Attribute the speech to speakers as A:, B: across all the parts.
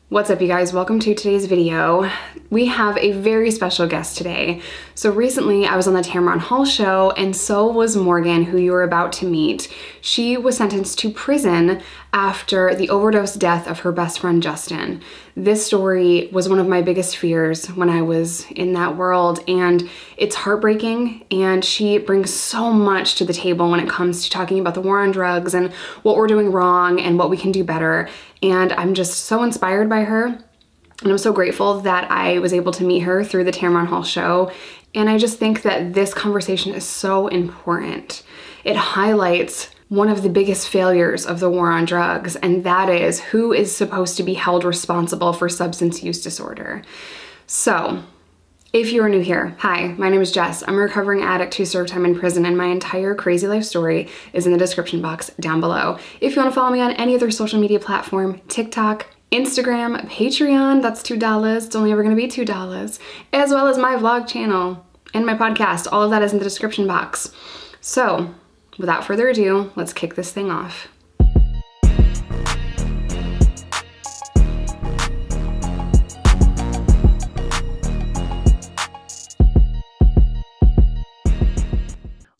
A: What's up, you guys? Welcome to today's video. We have a very special guest today. So recently I was on the Tamron Hall show, and so was Morgan, who you are about to meet. She was sentenced to prison after the overdose death of her best friend, Justin. This story was one of my biggest fears when I was in that world, and it's heartbreaking, and she brings so much to the table when it comes to talking about the war on drugs and what we're doing wrong and what we can do better. And I'm just so inspired by her. And I'm so grateful that I was able to meet her through the Tamron Hall show. And I just think that this conversation is so important. It highlights one of the biggest failures of the war on drugs, and that is who is supposed to be held responsible for substance use disorder. So, if you are new here, hi, my name is Jess. I'm a recovering addict who served time in prison, and my entire crazy life story is in the description box down below. If you want to follow me on any other social media platform, TikTok, Instagram, Patreon, that's $2. It's only ever going to be $2, as well as my vlog channel and my podcast. All of that is in the description box. So, without further ado, let's kick this thing off.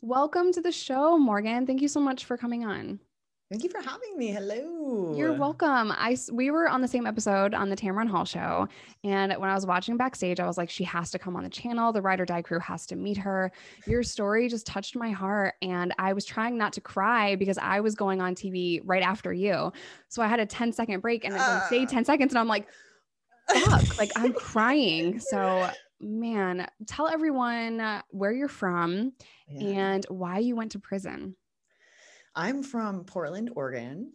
A: Welcome to the show, Morgan. Thank you so much for coming on.
B: Thank you for having me. Hello.
A: You're welcome. We were on the same episode on the Tamron Hall show, and when I was watching backstage, I was like, she has to come on the channel. The Ride or Die crew has to meet her. Your story just touched my heart, and I was trying not to cry because I was going on TV right after you. So I had a 10-second break, and I say 10 seconds, and I'm like, fuck, like I'm crying. So man, tell everyone where you're from and why you went to prison.
B: I'm from Portland, Oregon,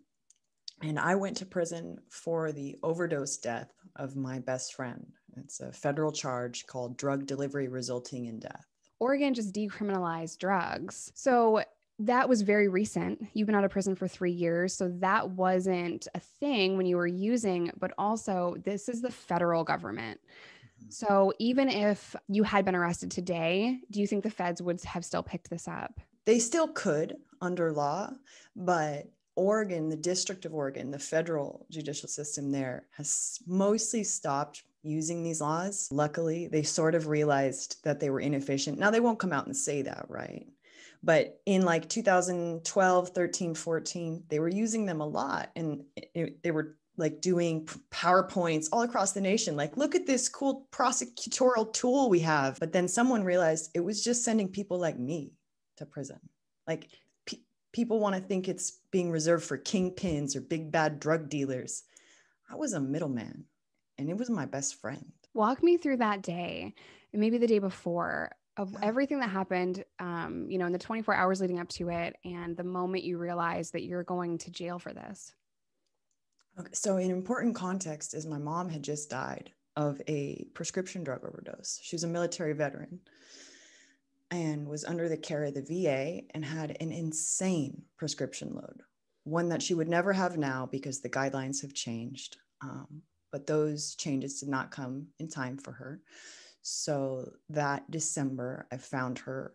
B: and I went to prison for the overdose death of my best friend. It's a federal charge called drug delivery resulting in death.
A: Oregon just decriminalized drugs. So that was very recent. You've been out of prison for 3 years. So that wasn't a thing when you were using, but also this is the federal government. So even if you had been arrested today, do you think the feds would have still picked this up?
B: They still could under law, but Oregon, the District of Oregon, the federal judicial system there has mostly stopped using these laws. Luckily, they sort of realized that they were inefficient. Now they won't come out and say that, right? But in like 2012, 13, 14, they were using them a lot. And they were like doing PowerPoints all across the nation. Like, look at this cool prosecutorial tool we have. But then someone realized it was just sending people like me to prison. Like people want to think it's being reserved for kingpins or big bad drug dealers. I was a middleman, and it was my best friend.
A: Walk me through that day, and maybe the day before, of everything that happened, in the 24 hours leading up to it, and the moment you realize that you're going to jail for this.
B: Okay, so an important context is my mom had just died of a prescription drug overdose. She was a military veteran and was under the care of the VA and had an insane prescription load, one that she would never have now because the guidelines have changed. But those changes did not come in time for her. So that December, I found her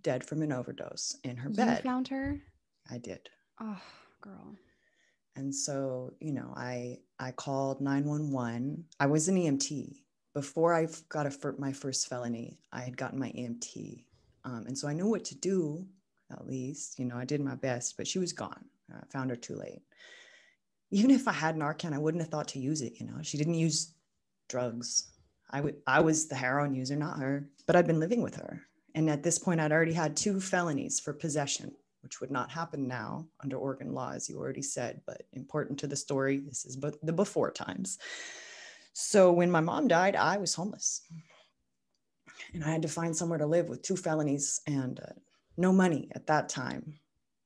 B: dead from an overdose in her bed.
A: You found her?
B: I did.
A: Oh, girl.
B: And so, I called 911. I was an EMT. Before I got my first felony, I had gotten my EMT. And so I knew what to do, at least. I did my best, but she was gone. I found her too late. Even if I had Narcan, I wouldn't have thought to use it. She didn't use drugs. I was the heroin user, not her. But I'd been living with her. And at this point, I'd already had 2 felonies for possession, which would not happen now under Oregon law, as you already said, but important to the story. This is the before times. So when my mom died, I was homeless. And I had to find somewhere to live with 2 felonies and no money at that time.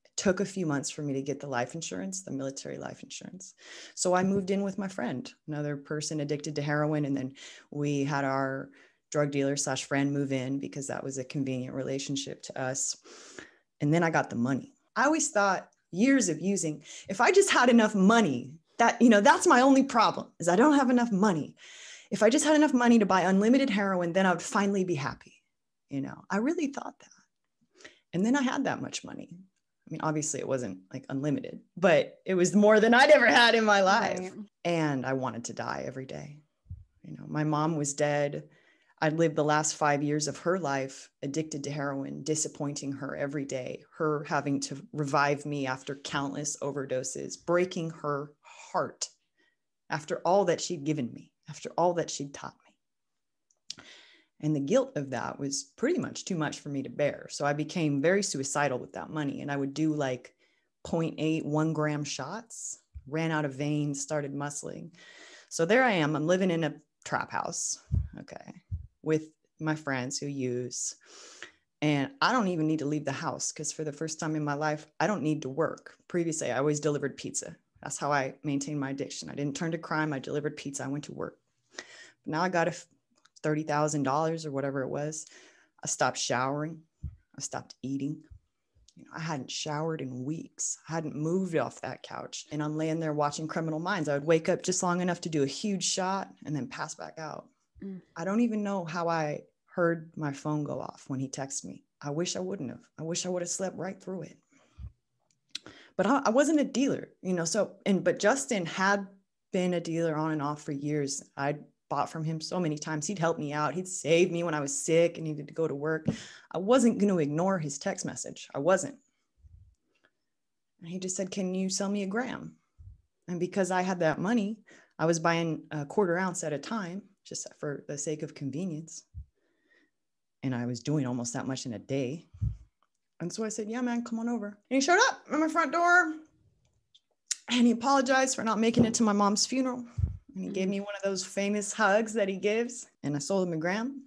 B: It took a few months for me to get the life insurance, the military life insurance. So I moved in with my friend, another person addicted to heroin. And then we had our drug dealer / friend move in because that was a convenient relationship to us. And then I got the money. I always thought, years of using, if I just had enough money, that's my only problem, is I don't have enough money. If I just had enough money to buy unlimited heroin, then I would finally be happy. I really thought that. And then I had that much money. I mean, obviously it wasn't like unlimited, but it was more than I'd ever had in my life.
A: Right.
B: And I wanted to die every day. You know, my mom was dead. I'd lived the last 5 years of her life addicted to heroin, disappointing her every day, her having to revive me after countless overdoses, breaking her heart after all that she'd given me, after all that she'd taught me. And the guilt of that was pretty much too much for me to bear. So I became very suicidal with that money. And I would do like 0.8, 1 gram shots, ran out of veins, started muscling. So there I am. I'm living in a trap house, okay, with my friends who use. And I don't even need to leave the house because for the first time in my life, I don't need to work. Previously, I always delivered pizza. That's how I maintained my addiction. I didn't turn to crime. I delivered pizza. I went to work. But now I got $30,000 or whatever it was. I stopped showering. I stopped eating. You know, I hadn't showered in weeks. I hadn't moved off that couch. And I'm laying there watching Criminal Minds. I would wake up just long enough to do a huge shot and then pass back out. I don't even know how I heard my phone go off when he texted me. I wish I wouldn't have. I wish I would have slept right through it. But I wasn't a dealer, you know, but Justin had been a dealer on and off for years. I'd bought from him so many times. He'd help me out. He'd save me when I was sick and needed to go to work. I wasn't going to ignore his text message. I wasn't. And he just said, can you sell me a gram? And because I had that money, I was buying a 1/4 ounce at a time, just for the sake of convenience. And I was doing almost that much in a day. And so I said, yeah, man, come on over. And he showed up at my front door and he apologized for not making it to my mom's funeral. And he gave me one of those famous hugs that he gives. And I sold him a gram.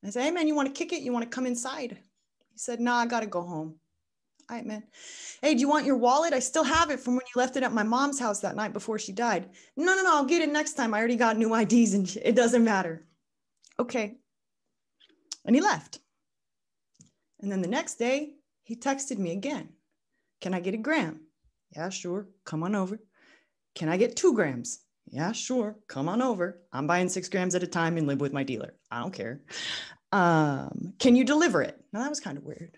B: I said, hey, man, you want to kick it? You want to come inside? He said, nah, I got to go home. All right, man. Hey, do you want your wallet? I still have it from when you left it at my mom's house that night before she died. No, I'll get it next time. I already got new IDs and it doesn't matter. Okay. And he left. And then the next day, he texted me again. Can I get a gram? Yeah, sure. Come on over. Can I get 2 grams? Yeah, sure. Come on over. I'm buying 6 grams at a time and live with my dealer. I don't care. Can you deliver it? Now that was kind of weird.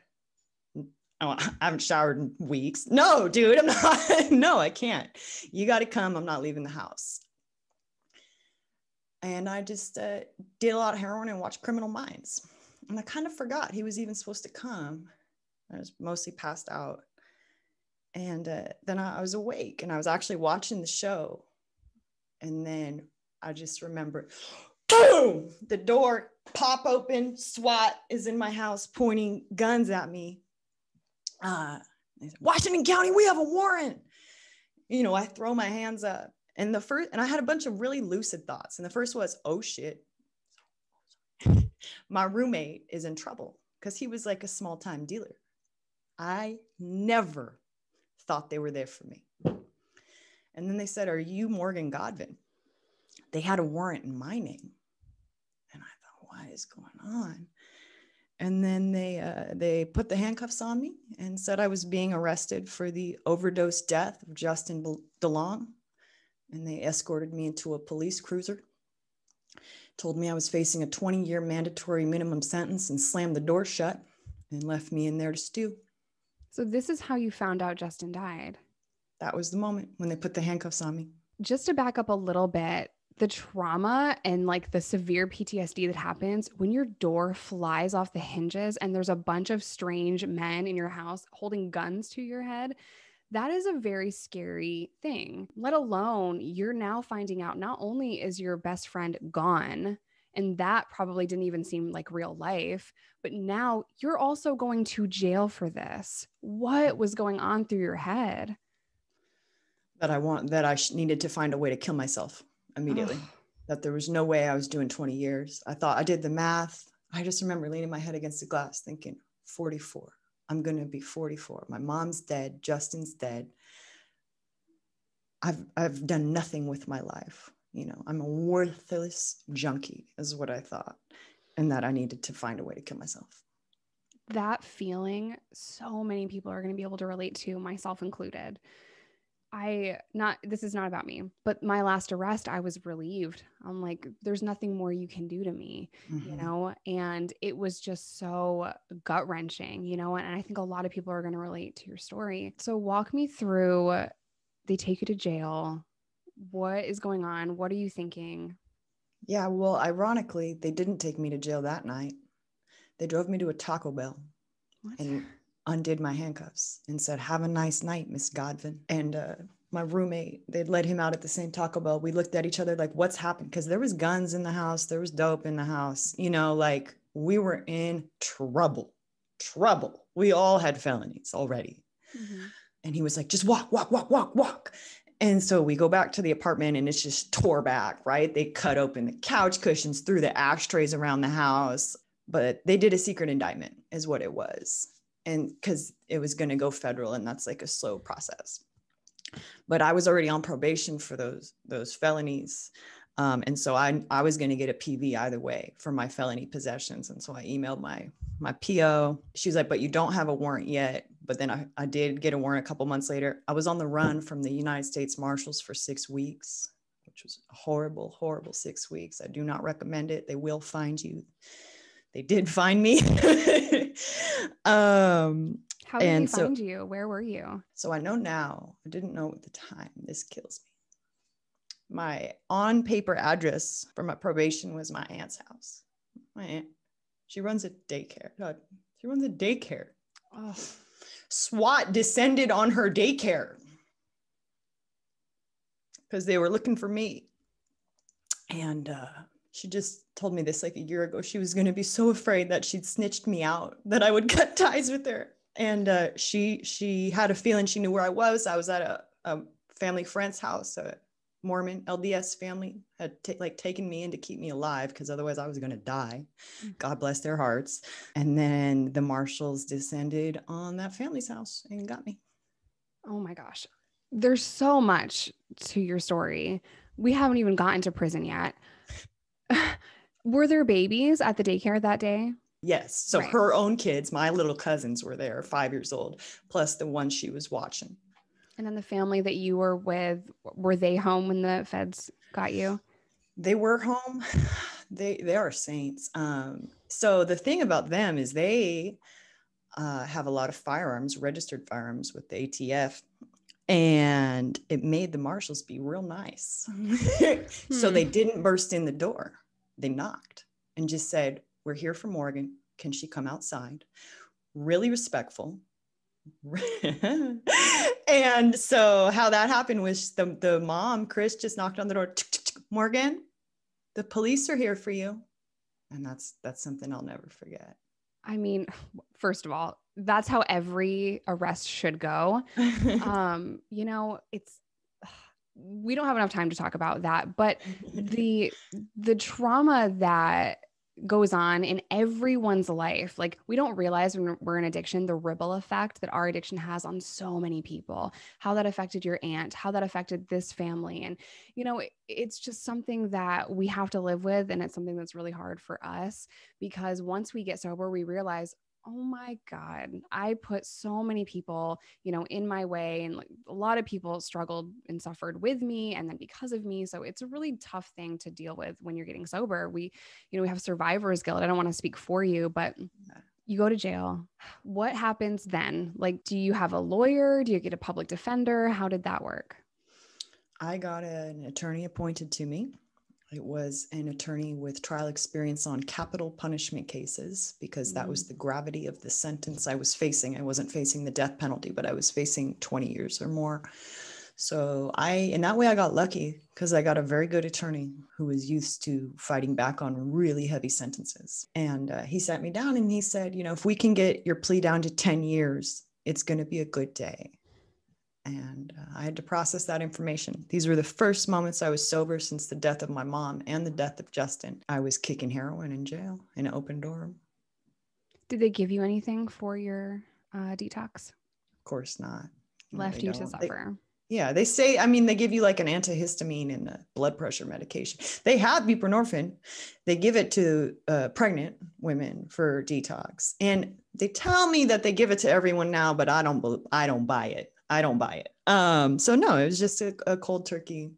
B: Oh, I haven't showered in weeks. No, dude, I'm not. No, I can't. You got to come. I'm not leaving the house. And I just did a lot of heroin and watched Criminal Minds. And I kind of forgot he was even supposed to come. I was mostly passed out. And then I was awake and I was actually watching the show. And then I just remember, boom, the door pop open, SWAT is in my house pointing guns at me. Washington County, we have a warrant. You know, I throw my hands up. And I had a bunch of really lucid thoughts. And the first was, oh shit, my roommate is in trouble because he was like a small time dealer. I never thought they were there for me. And then they said, are you Morgan Godwin? They had a warrant in my name. And I thought, what is going on? And then they put the handcuffs on me and said I was being arrested for the overdose death of Justin DeLong. And they escorted me into a police cruiser, told me I was facing a 20-year mandatory minimum sentence and slammed the door shut and left me in there to stew.
A: So this is how you found out Justin died.
B: That was the moment when they put the handcuffs on me.
A: Just to back up a little bit, the trauma and like the severe PTSD that happens when your door flies off the hinges and there's a bunch of strange men in your house holding guns to your head, that is a very scary thing, let alone you're now finding out not only is your best friend gone, and that probably didn't even seem like real life, but now you're also going to jail for this. What was going on through your head?
B: That I needed to find a way to kill myself immediately. Ugh. That there was no way I was doing 20 years. I thought I did the math. I just remember leaning my head against the glass thinking 44. I'm going to be 44. My mom's dead. Justin's dead. I've done nothing with my life. You know, I'm a worthless junkie is what I thought. And that I needed to find a way to kill myself.
A: That feeling, so many people are going to be able to relate to, myself included. this is not about me, but my last arrest, I was relieved. I'm like, there's nothing more you can do to me, and it was just so gut wrenching, and I think a lot of people are going to relate to your story. So walk me through, they take you to jail. What is going on? What are you thinking?
B: Yeah, well, ironically, they didn't take me to jail that night. They drove me to a Taco Bell and undid my handcuffs and said, "Have a nice night, Miss Godwin." And my roommate, they'd let him out at the same Taco Bell. We looked at each other like, what's happened? Because there was guns in the house. There was dope in the house. Like we were in trouble. We all had felonies already. And he was like, just walk, walk, walk, walk, walk. And so we go back to the apartment and it's just tore back, right? They cut open the couch cushions, threw the ashtrays around the house, but they did a secret indictment is what it was. And because it was going to go federal, and that's like a slow process. But I was already on probation for those felonies. And so I was going to get a PV either way for my felony possessions. And so I emailed my PO. She was like, "But you don't have a warrant yet." But then I did get a warrant a couple months later. I was on the run from the United States Marshals for 6 weeks, which was a horrible, horrible 6 weeks. I do not recommend it. They will find you. They did find me.
A: How did they find you? Where were you?
B: So I know now. I didn't know at the time. This kills me. My on paper address for my probation was my aunt's house. My aunt, she runs a daycare. She runs a daycare. Oh. SWAT descended on her daycare because they were looking for me. And she just told me this like a year ago. She was going to be so afraid that she'd snitched me out, that I would cut ties with her. And she had a feeling she knew where I was. I was at a family friend's house. A Mormon LDS family had taken me in to keep me alive because otherwise I was going to die. God bless their hearts. And then the marshals descended on that family's house and got me.
A: Oh my gosh. There's so much to your story. We haven't even gotten to prison yet. Were there babies at the daycare that day?
B: Yes. So right. Her own kids, my little cousins were there, 5 years old, plus the one she was watching.
A: And then the family that you were with, were they home when the feds got you?
B: They were home. They are saints. So the thing about them is they have a lot of firearms, registered firearms with the ATF. And it made the marshals be real nice. So they didn't burst in the door. They knocked and just said, "We're here for Morgan. Can she come outside?" Really respectful. And so how that happened was the mom, Chris, just knocked on the door. "Morgan, the police are here for you." And that's something I'll never forget.
A: I mean, first of all, that's how every arrest should go. We don't have enough time to talk about that, but the trauma that goes on in everyone's life, like we don't realize when we're in addiction, the ripple effect that our addiction has on so many people, how that affected your aunt, how that affected this family. And, it's just something that we have to live with. And it's something that's really hard for us because once we get sober, we realize, oh my God, I put so many people, in my way. And like a lot of people struggled and suffered with me and then because of me. So it's a really tough thing to deal with when you're getting sober. We have survivor's guilt. I don't want to speak for you, but you go to jail. What happens then? Like, do you have a lawyer? Do you get a public defender? How did that work?
B: I got an attorney appointed to me. It was an attorney with trial experience on capital punishment cases because that was the gravity of the sentence I was facing. I wasn't facing the death penalty, but I was facing 20 years or more. So in that way, I got lucky because I got a very good attorney who was used to fighting back on really heavy sentences. And he sat me down and he said, if we can get your plea down to 10 years, it's going to be a good day. And I had to process that information. These were the first moments I was sober since the death of my mom and the death of Justin. I was kicking heroin in jail in an open door.
A: Did they give you anything for your detox?
B: Of course not.
A: Left you to suffer.
B: They say, they give you like an antihistamine and a blood pressure medication. They have buprenorphine. They give it to pregnant women for detox. And they tell me that they give it to everyone now, but I don't buy it. I don't buy it. So no, it was just a cold turkey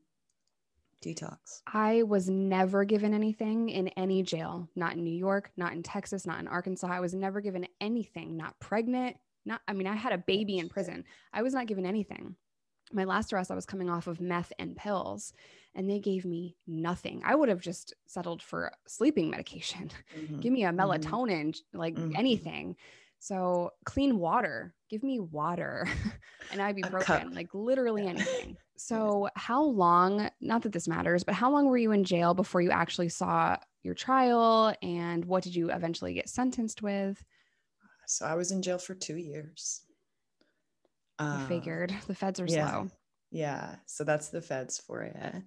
B: detox.
A: I was never given anything in any jail, not in New York, not in Texas, not in Arkansas. I was never given anything, not pregnant, I had a baby in prison. I was not given anything. My last arrest, I was coming off of meth and pills, and they gave me nothing. I would have just settled for sleeping medication. Give me a melatonin, like anything. So clean water, give me water and ibuprofen, like literally anything. So how long, not that this matters, but how long were you in jail before you actually saw your trial, and what did you eventually get sentenced with?
B: So I was in jail for 2 years.
A: I figured the feds are slow.
B: Yeah. So that's the feds for you.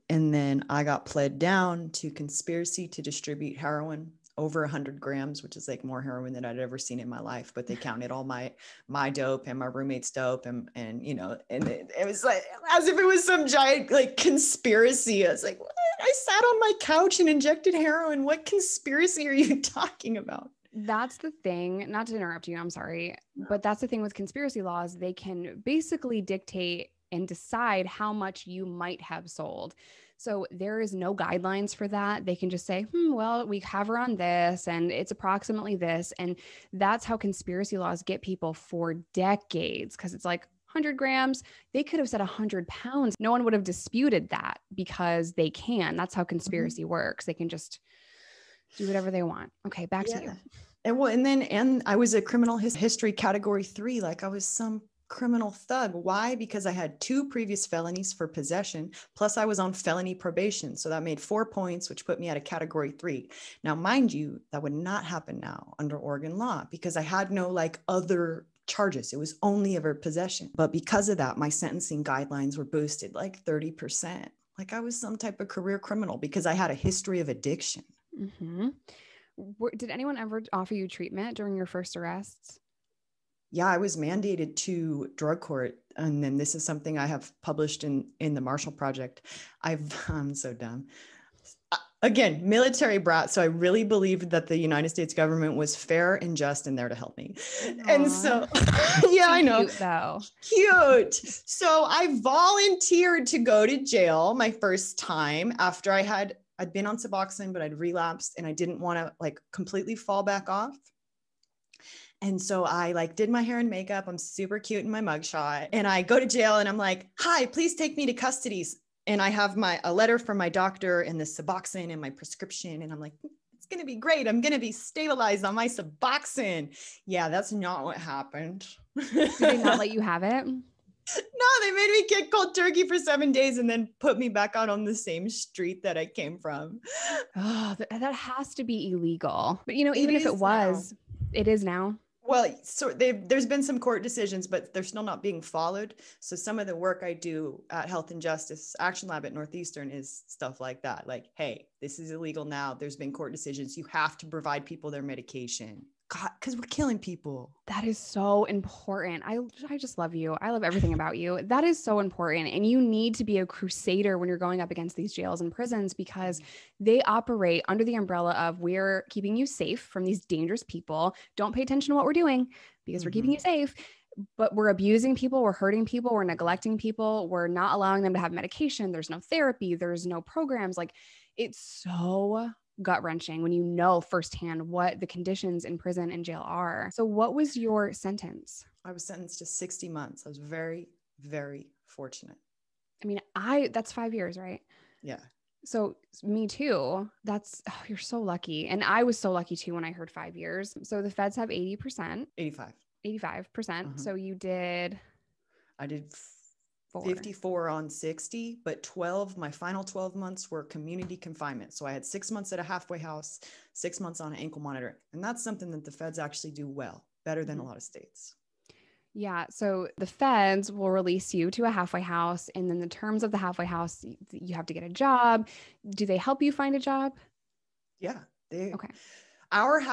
B: And then I got pled down to conspiracy to distribute heroin, over 100 grams, which is like more heroin than I'd ever seen in my life. But they counted all my dope and my roommate's dope. And you know, and it was like, as if it was some giant like conspiracy. I was like, what? I sat on my couch and injected heroin. What conspiracy are you talking about?
A: That's the thing, not to interrupt you, I'm sorry, but that's the thing with conspiracy laws. They can basically dictate and decide how much you might have sold. So there is no guidelines for that. They can just say, well, we have her on this and it's approximately this. And that's how conspiracy laws get people for decades, because it's like 100 grams. They could have said 100 pounds. No one would have disputed that because they can. That's how conspiracy works. They can just do whatever they want. Okay, back to you.
B: And I was a criminal history category 3. Like I was some criminal thug. Why? Because I had 2 previous felonies for possession, plus I was on felony probation. So that made 4 points, which put me at a category 3. Now, mind you, that would not happen now under Oregon law because I had no like other charges. It was only ever possession. But because of that, my sentencing guidelines were boosted like 30%. Like I was some type of career criminal because I had a history of addiction.
A: Did anyone ever offer you treatment during your first arrests?
B: Yeah, I was mandated to drug court. And then this is something I have published in the Marshall Project. I'm so dumb. Again, military brat. So I really believed that the United States government was fair and just and there to help me. Aww. And so, yeah, I know.
A: Cute, though.
B: Cute. So I volunteered to go to jail my first time after I'd been on Suboxone, but I'd relapsed and I didn't want to like completely fall back off. And so I like did my hair and makeup. I'm super cute in my mugshot. And I go to jail and I'm like, hi, please take me to custody. And I have a letter from my doctor and the Suboxone and my prescription. And I'm like, it's going to be great. I'm going to be stabilized on my Suboxone. Yeah, that's not what happened.
A: Did they not let you have it?
B: No, they made me kick cold turkey for 7 days and then put me back out on the same street that I came from.
A: Oh, that has to be illegal. But, you know, even if it was, it is now.
B: Well, so there's been some court decisions, but they're still not being followed. So some of the work I do at Health and Justice Action Lab at Northeastern is stuff like that. Like, hey, this is illegal now. There's been court decisions. You have to provide people their medication. God, because we're killing people.
A: That is so important. I just love you. I love everything about you. That is so important. And you need to be a crusader when you're going up against these jails and prisons because they operate under the umbrella of we're keeping you safe from these dangerous people. Don't pay attention to what we're doing because we're keeping you safe. But we're abusing people. We're hurting people. We're neglecting people. We're not allowing them to have medication. There's no therapy. There's no programs. Like it's so gut-wrenching when you know firsthand what the conditions in prison and jail are. So what was your sentence?
B: I was sentenced to 60 months. I was very, very fortunate.
A: I mean, that's 5 years, right?
B: Yeah.
A: So me too. You're so lucky. And I was so lucky too when I heard 5 years. So the feds have 80%. 85%. So you did?
B: I did 54 on 60, but my final 12 months were community confinement. So I had 6 months at a halfway house, 6 months on an ankle monitor. And that's something that the feds actually do well, better than a lot of states.
A: Yeah. So the feds will release you to a halfway house. And then the terms of the halfway house, you have to get a job. Do they help you find a job?
B: Yeah.
A: Okay.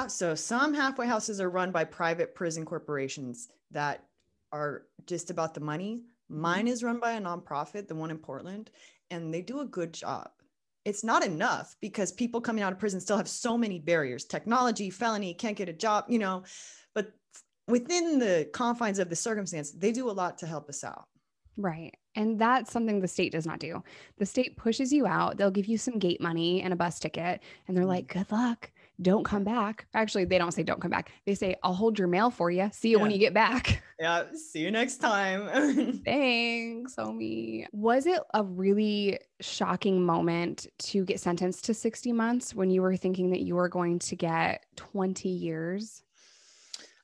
B: So some halfway houses are run by private prison corporations that are just about the money. Mine is run by a nonprofit, the one in Portland, and they do a good job. It's not enough because people coming out of prison still have so many barriers, technology, felony, can't get a job, but within the confines of the circumstance, they do a lot to help us out.
A: Right. And that's something the state does not do. The state pushes you out. They'll give you some gate money and a bus ticket. And they're like, good luck. Don't come back. Actually, they don't say don't come back. They say, I'll hold your mail for you. See you when you get back.
B: Yeah. See you next time.
A: Thanks, homie. Was it a really shocking moment to get sentenced to 60 months when you were thinking that you were going to get 20 years?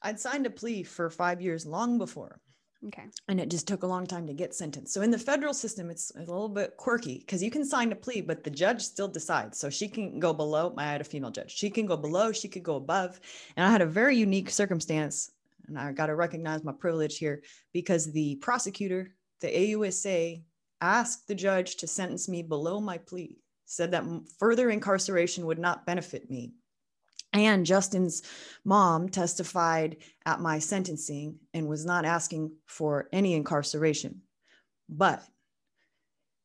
B: I'd signed a plea for 5 years long before.
A: Okay.
B: And it just took a long time to get sentenced. So in the federal system, it's a little bit quirky because you can sign a plea, but the judge still decides. So she can go below. I had a female judge. She can go below, she could go above. And I had a very unique circumstance. And I got to recognize my privilege here because the prosecutor, the AUSA, asked the judge to sentence me below my plea, said that further incarceration would not benefit me. And Justin's mom testified at my sentencing and was not asking for any incarceration. But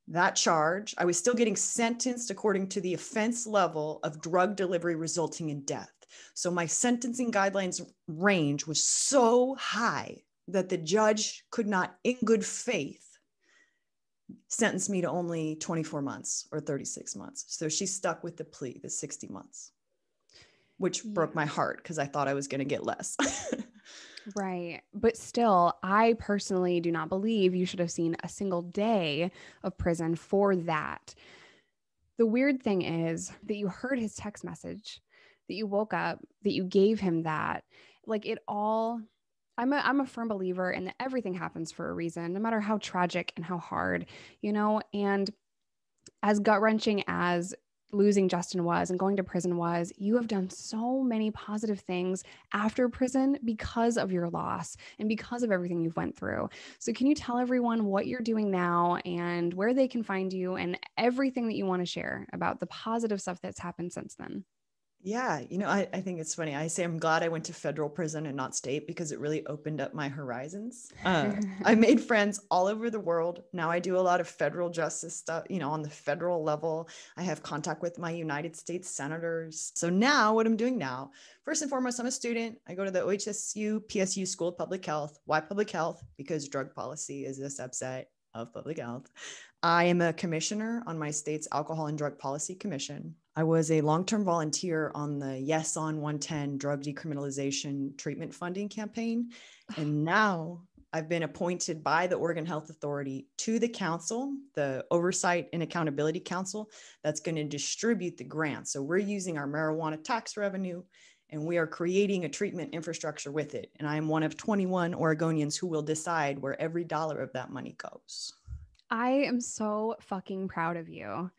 B: that charge, I was still getting sentenced according to the offense level of drug delivery resulting in death. So my sentencing guidelines range was so high that the judge could not, in good faith, sentence me to only 24 months or 36 months. So she stuck with the plea, the 60 months. Which broke my heart because I thought I was going to get less.
A: Right. But still, I personally do not believe you should have seen a single day of prison for that. The weird thing is that you heard his text message, that you woke up, that you gave him that. Like it all, I'm a firm believer in that everything happens for a reason, no matter how tragic and how hard, and as gut-wrenching as losing Justin was and going to prison was, you have done so many positive things after prison because of your loss and because of everything you've went through. So can you tell everyone what you're doing now and where they can find you and everything that you want to share about the positive stuff that's happened since then?
B: Yeah, I think it's funny. I say I'm glad I went to federal prison and not state because it really opened up my horizons. I made friends all over the world. Now I do a lot of federal justice stuff, on the federal level. I have contact with my United States senators. So now what I'm doing now, first and foremost, I'm a student. I go to the OHSU PSU School of Public Health. Why public health? Because drug policy is a subset of public health. I am a commissioner on my state's Alcohol and Drug Policy Commission. I was a long-term volunteer on the Yes on 110 drug decriminalization treatment funding campaign. And now I've been appointed by the Oregon Health Authority to the council, the Oversight and Accountability Council, that's going to distribute the grants. So we're using our marijuana tax revenue and we are creating a treatment infrastructure with it. And I am one of 21 Oregonians who will decide where every dollar of that money goes.
A: I am so fucking proud of you.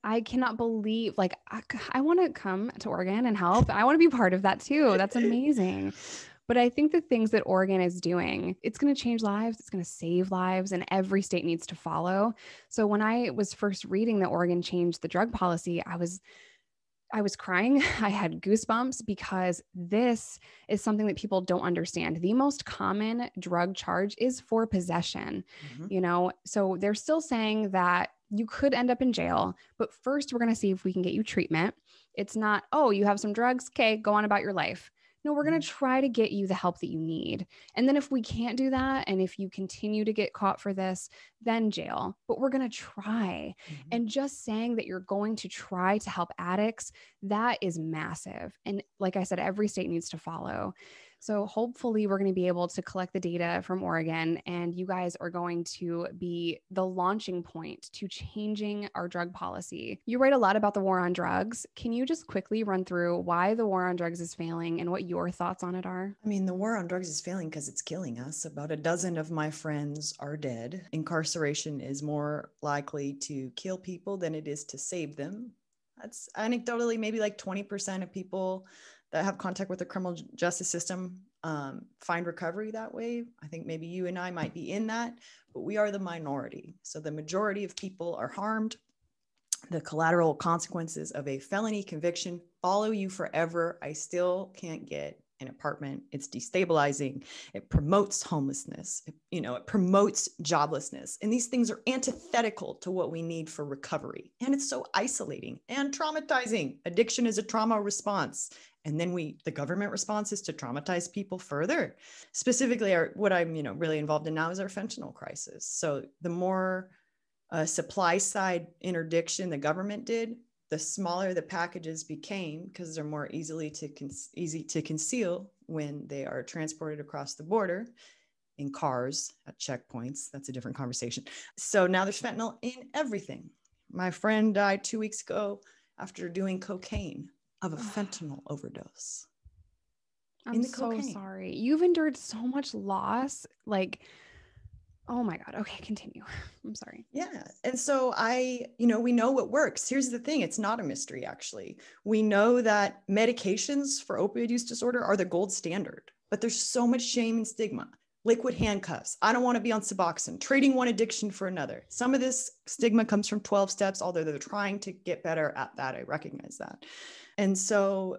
A: I cannot believe, I want to come to Oregon and help. I want to be part of that too. That's amazing. But I think the things that Oregon is doing, it's going to change lives. It's going to save lives, and every state needs to follow. So when I was first reading that Oregon changed the drug policy, I was crying. I had goosebumps because this is something that people don't understand. The most common drug charge is for possession, so they're still saying that you could end up in jail, but first we're going to see if we can get you treatment. It's not, oh, you have some drugs. Okay, go on about your life. No, we're going to try to get you the help that you need. And then if we can't do that, and if you continue to get caught for this, then jail. But we're going to try. And just saying that you're going to try to help addicts, that is massive. And like I said, every state needs to follow. So hopefully we're going to be able to collect the data from Oregon, and you guys are going to be the launching point to changing our drug policy. You write a lot about the war on drugs. Can you just quickly run through why the war on drugs is failing and what your thoughts on it are?
B: I mean, the war on drugs is failing because it's killing us. About a dozen of my friends are dead. Incarceration is more likely to kill people than it is to save them. That's anecdotally maybe like 20% of people that have contact with the criminal justice system find recovery that way. I think maybe you and I might be in that, but we are the minority. So the majority of people are harmed. The collateral consequences of a felony conviction follow you forever. I still can't get an apartment. It's destabilizing. It promotes homelessness. It promotes joblessness. And these things are antithetical to what we need for recovery. And it's so isolating and traumatizing. Addiction is a trauma response. And then the government response is to traumatize people further. Specifically, what I'm, really involved in now is our fentanyl crisis. So the more supply side interdiction the government did, the smaller the packages became because they're more easy to conceal when they are transported across the border in cars at checkpoints. That's a different conversation. So now there's fentanyl in everything. My friend died 2 weeks ago after doing cocaine of a fentanyl overdose.
A: I'm so sorry. You've endured so much loss. Like, oh my God. Okay, continue. I'm sorry.
B: Yeah. And so we know what works. Here's the thing. It's not a mystery, actually. We know that medications for opioid use disorder are the gold standard, but there's so much shame and stigma. Liquid handcuffs. I don't want to be on Suboxone. Trading one addiction for another. Some of this stigma comes from 12 steps, although they're trying to get better at that. I recognize that. And so,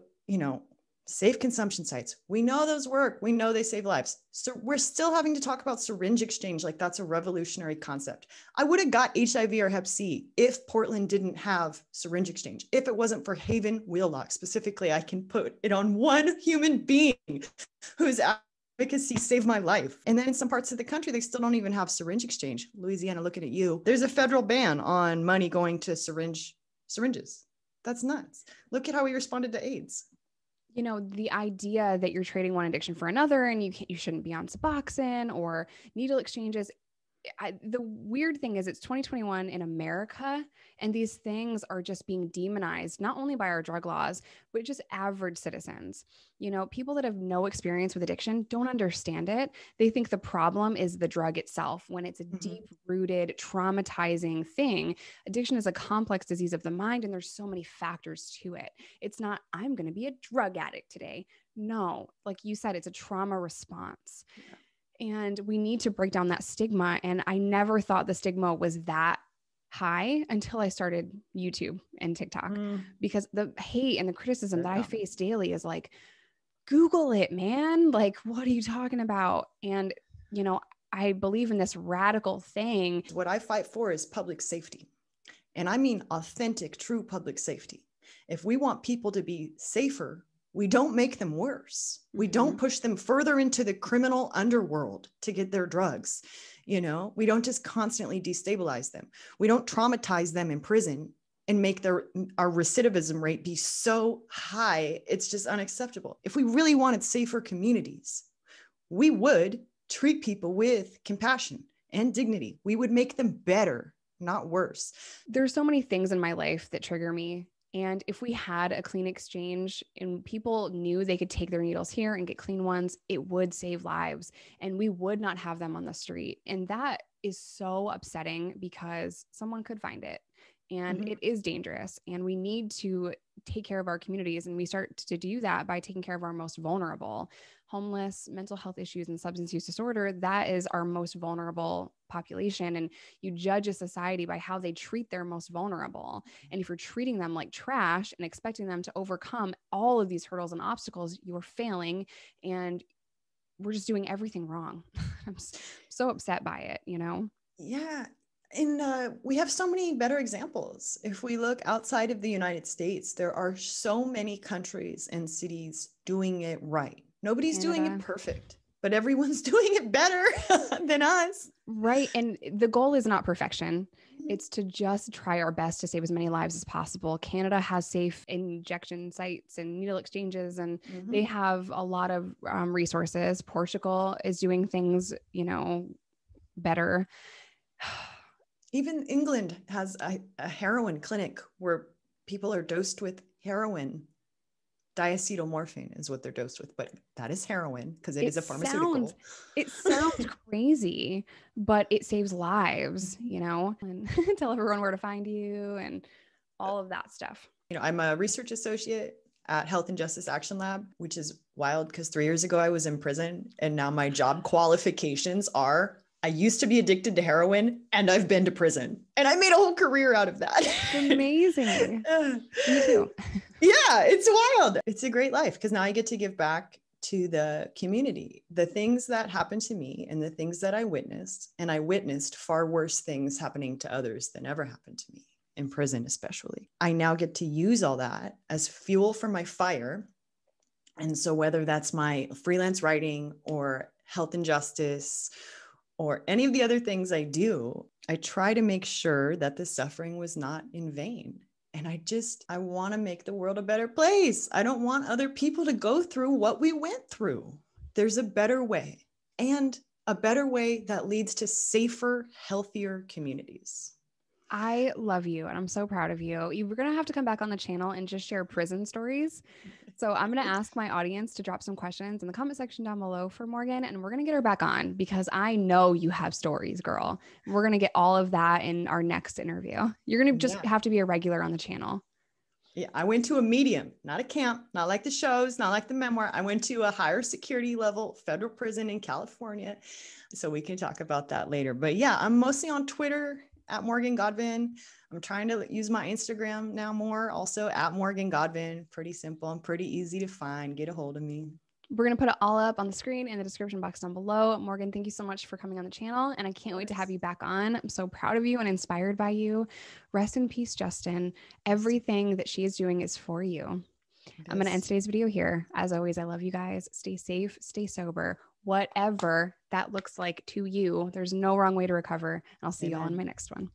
B: safe consumption sites. We know those work. We know they save lives. So we're still having to talk about syringe exchange like that's a revolutionary concept. I would have got HIV or Hep C if Portland didn't have syringe exchange. If it wasn't for Haven Wheelock, specifically, I can put it on one human being whose advocacy saved my life. And then in some parts of the country, they still don't even have syringe exchange. Louisiana, looking at you. There's a federal ban on money going to syringes. That's nuts. Look at how we responded to AIDS.
A: The idea that you're trading one addiction for another and you shouldn't be on Suboxone or needle exchanges. The weird thing is it's 2021 in America, and these things are just being demonized, not only by our drug laws, but just average citizens. People that have no experience with addiction don't understand it. They think the problem is the drug itself when it's a deep-rooted, traumatizing thing. Addiction is a complex disease of the mind, and there's so many factors to it. It's not, I'm going to be a drug addict today. No, like you said, it's a trauma response. Yeah. And we need to break down that stigma. And I never thought the stigma was that high until I started YouTube and TikTok, because the hate and the criticism that I face daily is like, Google it, man. Like, what are you talking about? And, I believe in this radical thing.
B: What I fight for is public safety. And I mean authentic, true public safety. If we want people to be safer, we don't make them worse. We don't push them further into the criminal underworld to get their drugs. We don't just constantly destabilize them. We don't traumatize them in prison and make our recidivism rate be so high. It's just unacceptable. If we really wanted safer communities, we would treat people with compassion and dignity. We would make them better, not worse.
A: There's so many things in my life that trigger me. And if we had a clean exchange and people knew they could take their needles here and get clean ones, it would save lives and we would not have them on the street. And that is so upsetting because someone could find it and it is dangerous. And we need to take care of our communities. And we start to do that by taking care of our most vulnerable. Homeless, mental health issues, and substance use disorder, that is our most vulnerable population. And you judge a society by how they treat their most vulnerable. And if you're treating them like trash and expecting them to overcome all of these hurdles and obstacles, you're failing. And we're just doing everything wrong. I'm so upset by it,
B: Yeah. And we have so many better examples. If we look outside of the United States, there are so many countries and cities doing it right. Nobody's doing it perfect, but everyone's doing it better than us.
A: Right. And the goal is not perfection. It's to just try our best to save as many lives as possible. Canada has safe injection sites and needle exchanges, and they have a lot of resources. Portugal is doing things, better.
B: Even England has a heroin clinic where people are dosed with heroin. Diacetylmorphine is what they're dosed with, but that is heroin because it is a pharmaceutical.
A: It sounds crazy, but it saves lives, and tell everyone where to find you and all of that stuff.
B: I'm a research associate at Health and Justice Action Lab, which is wild because 3 years ago I was in prison and now my job qualifications are I used to be addicted to heroin and I've been to prison and I made a whole career out of that.
A: Amazing. Me too.
B: Yeah, it's wild. It's a great life because now I get to give back to the community. The things that happened to me and the things that I witnessed, and I witnessed far worse things happening to others than ever happened to me, in prison especially. I now get to use all that as fuel for my fire And so whether that's my freelance writing or health and justice or any of the other things I do, I try to make sure that the suffering was not in vain. And I want to make the world a better place. I don't want other people to go through what we went through. There's a better way, and a better way that leads to safer, healthier communities.
A: I love you and I'm so proud of you. You're going to have to come back on the channel and just share prison stories. So I'm going to ask my audience to drop some questions in the comment section down below for Morgan, and we're going to get her back on because I know you have stories, girl. We're going to get all of that in our next interview. You're going to just have to be a regular on the channel.
B: Yeah, I went to a medium, not a camp, not like the shows, not like the memoir. I went to a higher security level federal prison in California. So we can talk about that later. But yeah, I'm mostly on Twitter at Morgan Godwin. I'm trying to use my Instagram now more, also at Morgan Godwin. Pretty simple and pretty easy to find. Get a hold of me.
A: We're going to put it all up on the screen in the description box down below. Morgan, thank you so much for coming on the channel, and I can't wait to have you back on. I'm so proud of you and inspired by you. Rest in peace, Justin. Everything that she is doing is for you. I'm going to end today's video here. As always, I love you guys. Stay safe, stay sober, whatever that looks like to you. There's no wrong way to recover, and I'll see you all in my next one.